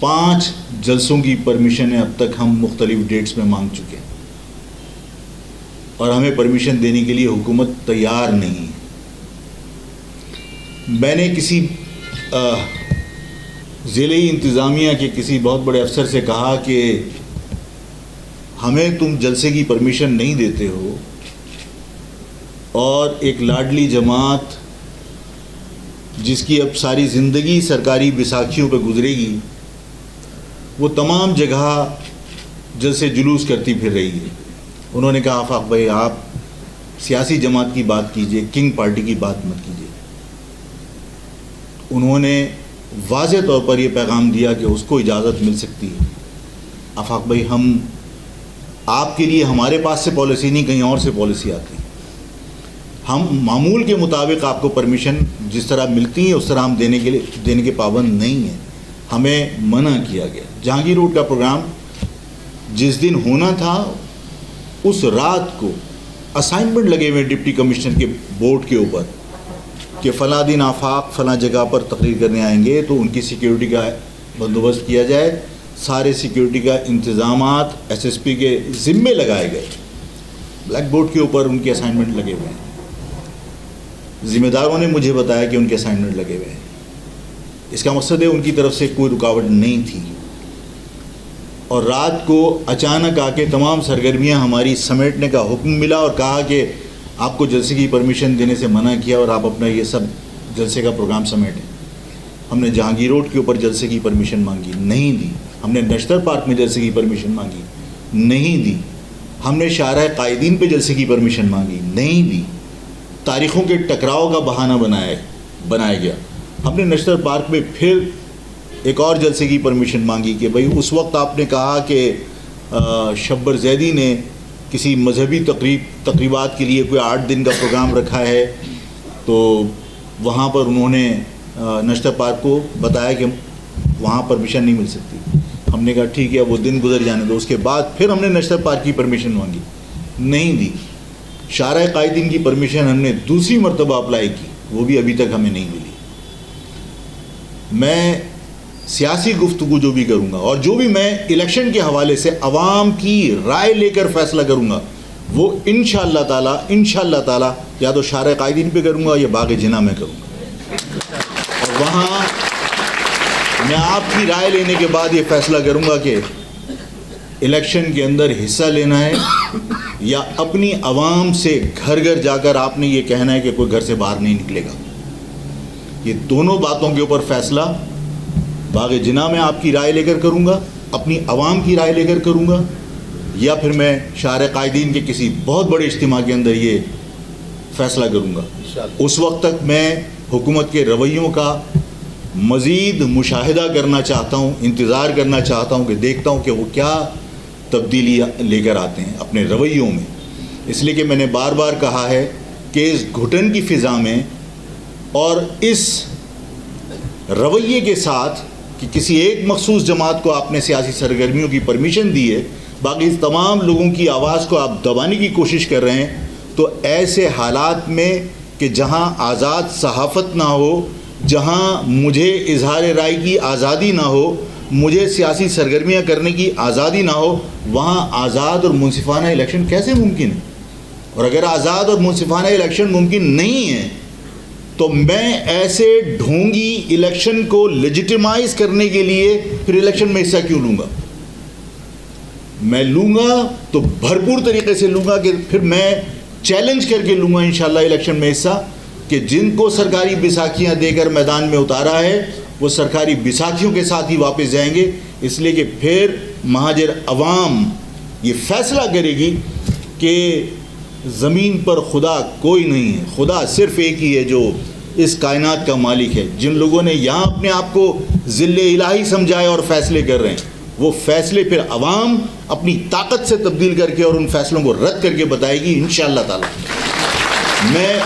5 جلسوں کی پرمیشنیں اب تک ہم مختلف ڈیٹس میں مانگ چکے ہیں اور ہمیں پرمیشن دینے کے لیے حکومت تیار نہیں ہے. میں نے کسی ضلعی انتظامیہ کے کسی بہت بڑے افسر سے کہا کہ ہمیں تم جلسے کی پرمیشن نہیں دیتے ہو اور ایک لاڈلی جماعت جس کی اب ساری زندگی سرکاری بیساکھیوں پہ گزرے گی وہ تمام جگہ جلسے جلوس کرتی پھر رہی ہے. انہوں نے کہا آفاق بھائی آپ سیاسی جماعت کی بات کیجئے, کنگ پارٹی کی بات مت کیجئے. انہوں نے واضح طور پر یہ پیغام دیا کہ اس کو اجازت مل سکتی ہے. آفاق بھائی ہم آپ کے لیے ہمارے پاس سے پالیسی نہیں, کہیں اور سے پالیسی آتی ہے. ہم معمول کے مطابق آپ کو پرمیشن جس طرح ملتی ہیں اس طرح ہم دینے کے پابند نہیں ہیں. ہمیں منع کیا گیا. جہانگیر روڈ کا پروگرام جس دن ہونا تھا اس رات کو اسائنمنٹ لگے ہوئے ڈپٹی کمشنر کے بورڈ کے اوپر کہ فلاں دن آفاق فلاں جگہ پر تقریر کرنے آئیں گے تو ان کی سیکیورٹی کا بندوبست کیا جائے. سارے سیکیورٹی کا انتظامات ایس ایس پی کے ذمے لگائے گئے. بلیک بورڈ کے اوپر ان کے اسائنمنٹ لگے ہوئے ہیں. ذمہ داروں نے مجھے بتایا کہ ان کے اسائنمنٹ لگے ہوئے ہیں. اس کا مقصد ہے ان کی طرف سے کوئی رکاوٹ نہیں تھی. اور رات کو اچانک آ کے تمام سرگرمیاں ہماری سمیٹنے کا حکم ملا اور کہا کہ آپ کو جلسے کی پرمیشن دینے سے منع کیا اور آپ اپنا یہ سب جلسے کا پروگرام سمیٹیں. ہم نے جہانگیر روڈ کے اوپر جلسے کی پرمیشن مانگی, نہیں دی. ہم نے نشتر پارک میں جلسے کی پرمیشن مانگی, نہیں دی. ہم نے شاہراہ قائدین پہ جلسے کی پرمیشن مانگی, نہیں دی. تاریخوں کے ٹکراؤ کا بہانہ بنایا گیا. ہم نے نشتر پارک میں پھر ایک اور جلسے کی پرمیشن مانگی کہ بھئی اس وقت آپ نے کہا کہ شبر زیدی نے کسی مذہبی تقریبات کے لیے کوئی 8 دن کا پروگرام رکھا ہے, تو وہاں پر انہوں نے نشتر پارک کو بتایا کہ وہاں پرمیشن نہیں مل سکتی. ہم نے کہا ٹھیک ہے وہ دن گزر جانے دو. اس کے بعد پھر ہم نے نشتر پارک کی پرمیشن مانگی, نہیں دی. شاہراہ قائدین کی پرمیشن ہم نے دوسری مرتبہ اپلائی کی, وہ بھی ابھی تک ہمیں نہیں ملی. میں سیاسی گفتگو جو بھی کروں گا اور جو بھی میں الیکشن کے حوالے سے عوام کی رائے لے کر فیصلہ کروں گا وہ انشاءاللہ تعالی یا تو شاہراہ قائدین پہ کروں گا یا باغ جناح میں کروں گا. اور وہاں میں آپ کی رائے لینے کے بعد یہ فیصلہ کروں گا کہ الیکشن کے اندر حصہ لینا ہے یا اپنی عوام سے گھر گھر جا کر آپ نے یہ کہنا ہے کہ کوئی گھر سے باہر نہیں نکلے گا. یہ دونوں باتوں کے اوپر فیصلہ باغ جناح میں آپ کی رائے لے کر کروں گا, اپنی عوام کی رائے لے کر کروں گا, یا پھر میں شاہراہ قائدین کے کسی بہت بڑے اجتماع کے اندر یہ فیصلہ کروں گا. اس وقت تک میں حکومت کے رویوں کا مزید مشاہدہ کرنا چاہتا ہوں, انتظار کرنا چاہتا ہوں کہ دیکھتا ہوں کہ وہ کیا تبدیلی لے کر آتے ہیں اپنے رویوں میں. اس لیے کہ میں نے بار بار کہا ہے کہ اس گھٹن کی فضا میں اور اس رویے کے ساتھ کہ کسی ایک مخصوص جماعت کو آپ نے سیاسی سرگرمیوں کی پرمیشن دی ہے, باقی تمام لوگوں کی آواز کو آپ دبانے کی کوشش کر رہے ہیں, تو ایسے حالات میں کہ جہاں آزاد صحافت نہ ہو, جہاں مجھے اظہار رائے کی آزادی نہ ہو, مجھے سیاسی سرگرمیاں کرنے کی آزادی نہ ہو, وہاں آزاد اور منصفانہ الیکشن کیسے ممکن ہے؟ اور اگر آزاد اور منصفانہ الیکشن ممکن نہیں ہے تو میں ایسے ڈھونگی الیکشن کو لیجیٹیمائز کرنے کے لیے پھر الیکشن میں حصہ کیوں لوں گا؟ میں لوں گا تو بھرپور طریقے سے لوں گا کہ پھر میں چیلنج کر کے لوں گا انشاءاللہ الیکشن میں حصہ کہ جن کو سرکاری بیساکھیاں دے کر میدان میں اتارا ہے وہ سرکاری بیساکھیوں کے ساتھ ہی واپس جائیں گے. اس لیے کہ پھر مہاجر عوام یہ فیصلہ کرے گی کہ زمین پر خدا کوئی نہیں ہے, خدا صرف ایک ہی ہے جو اس کائنات کا مالک ہے. جن لوگوں نے یہاں اپنے آپ کو ذل الہی سمجھائے اور فیصلے کر رہے ہیں, وہ فیصلے پھر عوام اپنی طاقت سے تبدیل کر کے اور ان فیصلوں کو رد کر کے بتائے گی انشاءاللہ تعالی. میں